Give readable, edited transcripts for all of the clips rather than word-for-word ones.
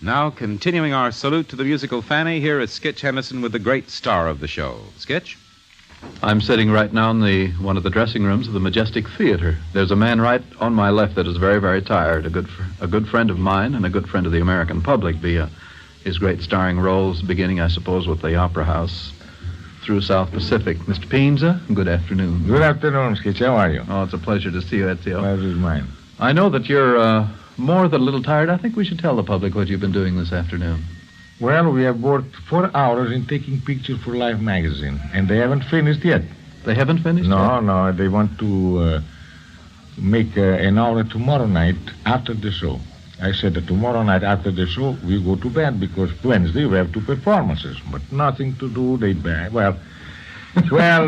Now, continuing our salute to the musical Fanny, here is Skitch Henderson with the great star of the show. Skitch? I'm sitting right now in one of the dressing rooms of the Majestic Theater. There's a man right on my left that is very, very tired, a good friend of mine and a good friend of the American public via his great starring roles, beginning, I suppose, with the Opera House through South Pacific. Mr. Pinza, good afternoon. Good afternoon, Skitch. How are you? Oh, it's a pleasure to see you, Ezio. Pleasure is mine. I know that you're more than a little tired. I think we should tell the public what you've been doing this afternoon. Well, we have worked 4 hours in taking pictures for Life magazine, and they haven't finished yet. They haven't finished yet? No, they want to make an hour tomorrow night after the show. I said that tomorrow night after the show, we go to bed because Wednesday we have 2 performances, but nothing to do. Well,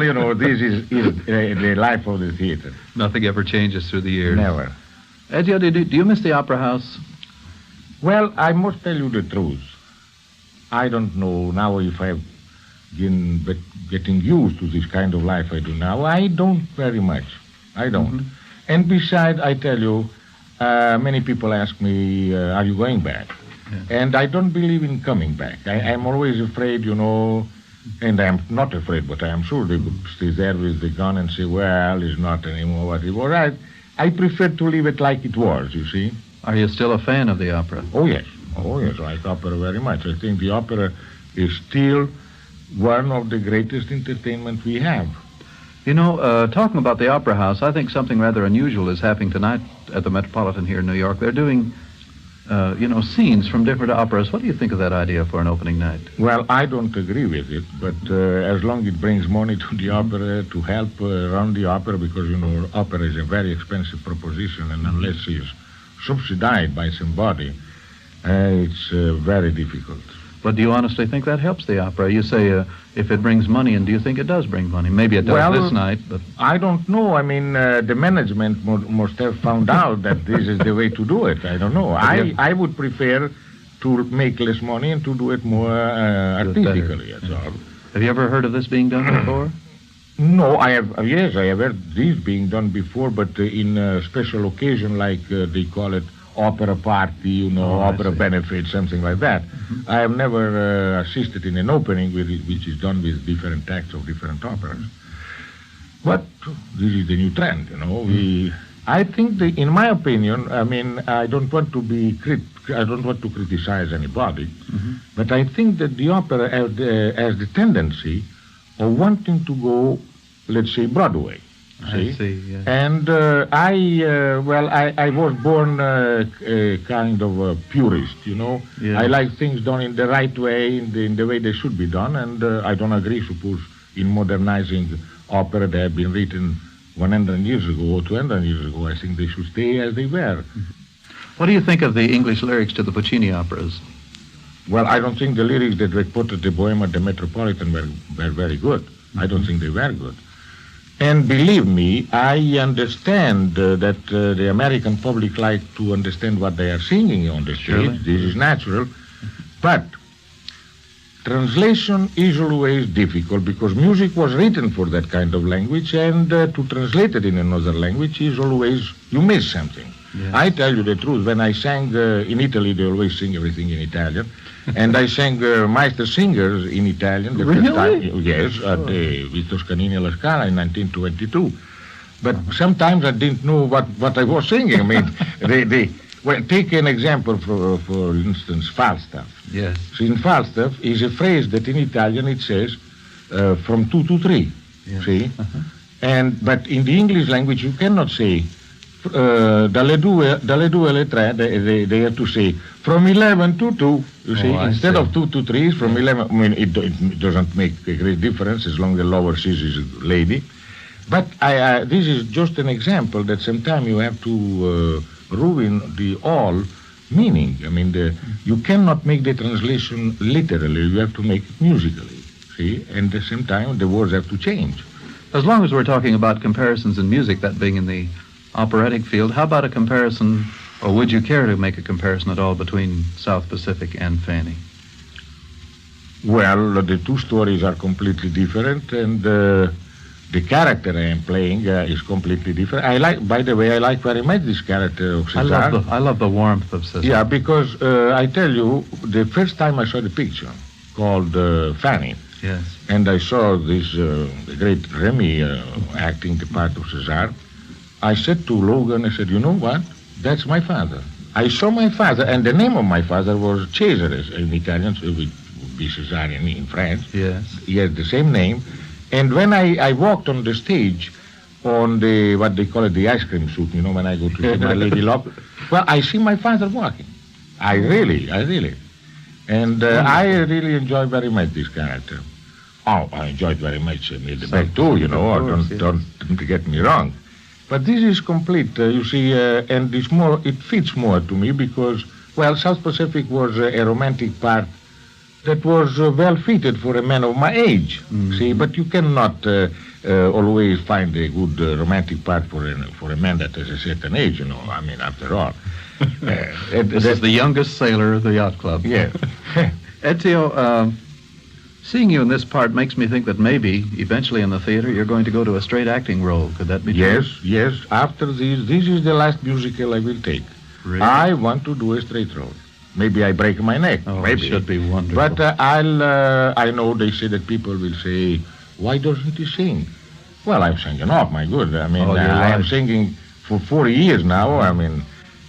you know, this is the life of the theater. Nothing ever changes through the years. Never. Ezio, do you miss the Opera House? Well, I must tell you the truth. I don't know now if I've been getting used to this kind of life I do now. I don't very much. I don't. Mm-hmm. And besides, I tell you, many people ask me, are you going back? Yeah. And I don't believe in coming back. I'm always afraid, you know, and I'm not afraid, but I am sure they would stay there with the gun and say, well, it's not anymore what it was. I prefer to leave it like it was, you see. Are you still a fan of the opera? Oh, yes, I like opera very much. I think the opera is still one of the greatest entertainment we have. You know, talking about the Opera House, I think something rather unusual is happening tonight at the Metropolitan here in New York. They're doing, scenes from different operas. What do you think of that idea for an opening night? Well, I don't agree with it, but as long as it brings money to the opera to help run the opera, because, you know, opera is a very expensive proposition, and unless it's subsidized by somebody, it's very difficult. But do you honestly think that helps the opera? You say if it brings money, and do you think it does bring money? Maybe it does this night, but... I don't know. I mean, the management must have found out that this is the way to do it. I don't know. I would prefer to make less money and to do it more artistically, that's all. Have you ever heard of this being done before? No, I have heard this being done before, but in a special occasion, like they call it opera party, you know, opera benefit, something like that. Mm-hmm. I have never assisted in an opening which is done with different acts of different operas. But this is the new trend, you know. I think, in my opinion, I mean, I don't want to criticize anybody, mm-hmm. but I think that the opera has the tendency of wanting to go, let's say, Broadway. I see, yeah. And I was born a kind of a purist, you know. Yeah. I like things done in the right way, in the way they should be done, and I don't agree, suppose, in modernizing opera that have been written 100 years ago or 200 years ago. I think they should stay as they were. What do you think of the English lyrics to the Puccini operas? Well, I don't think the lyrics that were put at the Bohème at the Metropolitan were very good. Mm-hmm. I don't think they were good. And believe me, I understand that the American public like to understand what they are singing on the stage. Surely. This is natural. But translation is always difficult because music was written for that kind of language, and to translate it in another language is always, you miss something. Yes. I tell you the truth, when I sang in Italy, they always sing everything in Italian. And I sang Meister Singers in Italian the first time. Yes, with Toscanini alla Scala in 1922. But sometimes I didn't know what I was singing. I mean, take an example, for instance, Falstaff. Yes. So in Falstaff is a phrase that in Italian it says from 2 to 3. Yes. See? Uh-huh. But in the English language you cannot say dalle due alle tre, they have to say from 11 to 2, you see, instead of 2 to 3, from 11, I mean, it doesn't make a great difference as long as the lower C is lady. But this is just an example that sometimes you have to ruin the all meaning. I mean, you cannot make the translation literally, you have to make it musically, see, and at the same time the words have to change. As long as we're talking about comparisons in music, that being in the operatic field, how about a comparison, or would you care to make a comparison at all between South Pacific and Fanny? Well, the two stories are completely different, and the character I am playing is completely different. By the way, I like very much this character of Cesar. I love the warmth of Cesar. Yeah, because I tell you, the first time I saw the picture called Fanny, Yes. and I saw this the great Remy acting the part of Cesar, I said to Logan, I said, you know what? That's my father. I saw my father, and the name of my father was Cesare in Italian, so it would be Cesare in French. Yes. He has the same name. And when I walked on the stage on the, what they call it, the ice cream soup, you know, when I go to see my lady love, well, I see my father walking. I really. And I really enjoy very much this character. Oh, I enjoyed very much Mildebeck too, you know, don't get me wrong. But this is complete, you see, and it's more, it fits more to me because, well, South Pacific was a romantic part that was well fitted for a man of my age, see, but you cannot always find a good romantic part for a man that has a certain age, you know, I mean, after all. This is the youngest sailor of the yacht club. Yeah. Ezio, seeing you in this part makes me think that maybe, eventually in the theater, you're going to go to a straight acting role. Could that be true? Yes. After this is the last musical I will take. Really? I want to do a straight role. Maybe I break my neck. Oh, maybe. It should be wonderful. But I know they say that people will say, why doesn't he sing? Well, I'm singing off, my good. I mean, I am singing for 40 years now, I mean,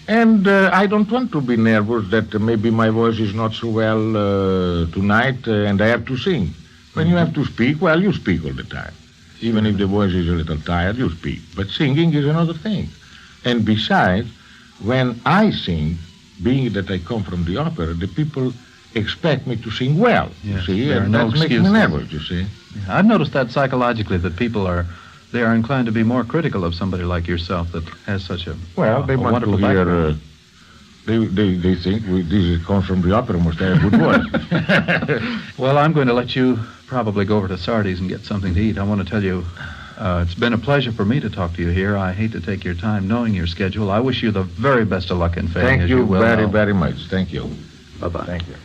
and I don't want to be nervous that maybe my voice is not so well tonight and I have to sing. When you have to speak, well, you speak all the time. Even if the voice is a little tired, you speak. But singing is another thing. And besides, when I sing, being that I come from the opera, the people expect me to sing well, you see, and that makes me nervous, you see. Yeah, I've noticed that psychologically, that people are inclined to be more critical of somebody like yourself that has such a they want wonderful to hear, background. They think this comes from the opera, must have a good voice. Well, I'm going to let you probably go over to Sardi's and get something to eat. I want to tell you, it's been a pleasure for me to talk to you here. I hate to take your time knowing your schedule. I wish you the very best of luck in failing. Thank you very, very much. Thank you. Bye-bye. Thank you.